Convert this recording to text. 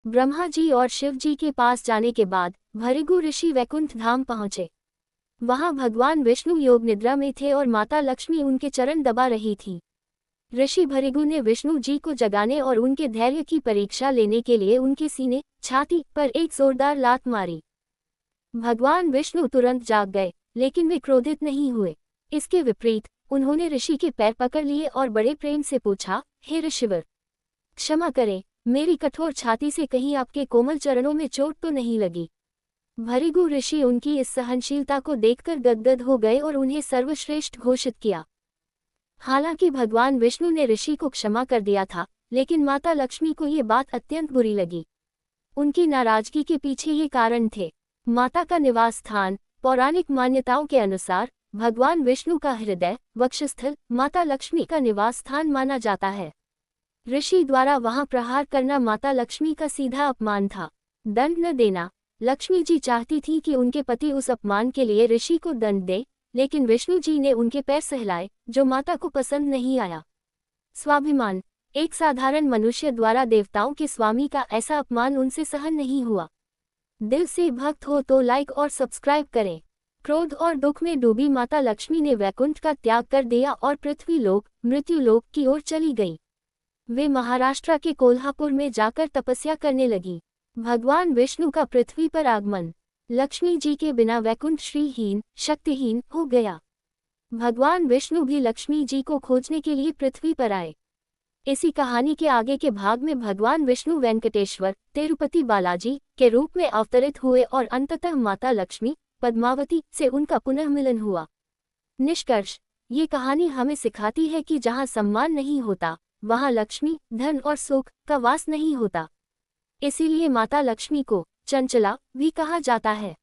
ब्रह्मा जी और शिव जी के पास जाने के बाद भृगु ऋषि वैकुंठ धाम पहुंचे। वहां भगवान विष्णु योग निद्रा में थे और माता लक्ष्मी उनके चरण दबा रही थी। ऋषि भृगु ने विष्णु जी को जगाने और उनके धैर्य की परीक्षा लेने के लिए उनके सीने, छाती पर एक जोरदार लात मारी। भगवान विष्णु तुरंत जाग गए, लेकिन वे क्रोधित नहीं हुए। इसके विपरीत उन्होंने ऋषि के पैर पकड़ लिए और बड़े प्रेम से पूछा, हे ऋषिवर, क्षमा करें, मेरी कठोर छाती से कहीं आपके कोमल चरणों में चोट तो नहीं लगी। भृगु ऋषि उनकी इस सहनशीलता को देखकर गदगद हो गए और उन्हें सर्वश्रेष्ठ घोषित किया। हालांकि भगवान विष्णु ने ऋषि को क्षमा कर दिया था, लेकिन माता लक्ष्मी को ये बात अत्यंत बुरी लगी। उनकी नाराजगी के पीछे ये कारण थे। माता का निवास स्थान, पौराणिक मान्यताओं के अनुसार भगवान विष्णु का हृदय वक्षस्थल माता लक्ष्मी का निवास स्थान माना जाता है। ऋषि द्वारा वहां प्रहार करना माता लक्ष्मी का सीधा अपमान था। दंड न देना। लक्ष्मी जी चाहती थी कि उनके पति उस अपमान के लिए ऋषि को दंड दे, लेकिन विष्णु जी ने उनके पैर सहलाए, जो माता को पसंद नहीं आया। स्वाभिमान। एक साधारण मनुष्य द्वारा देवताओं के स्वामी का ऐसा अपमान उनसे सहन नहीं हुआ। दिल से भक्त हो तो लाइक और सब्सक्राइब करें। क्रोध और दुख में डूबी माता लक्ष्मी ने वैकुंठ का त्याग कर दिया और पृथ्वी लोक, मृत्यु लोक की ओर चली गई। वे महाराष्ट्र के कोल्हापुर में जाकर तपस्या करने लगी। भगवान विष्णु का पृथ्वी पर आगमन। लक्ष्मी जी के बिना वैकुंठ श्रीहीन, शक्तिहीन हो गया। भगवान विष्णु भी लक्ष्मी जी को खोजने के लिए पृथ्वी पर आए। इसी कहानी के आगे के भाग में भगवान विष्णु वेंकटेश्वर, तिरुपति बालाजी के रूप में अवतरित हुए और अंततः माता लक्ष्मी, पद्मावती से उनका पुनः मिलन हुआ। निष्कर्ष, ये कहानी हमें सिखाती है कि जहाँ सम्मान नहीं होता, वहाँ लक्ष्मी, धन और सुख का वास नहीं होता। इसीलिए माता लक्ष्मी को चंचला भी कहा जाता है।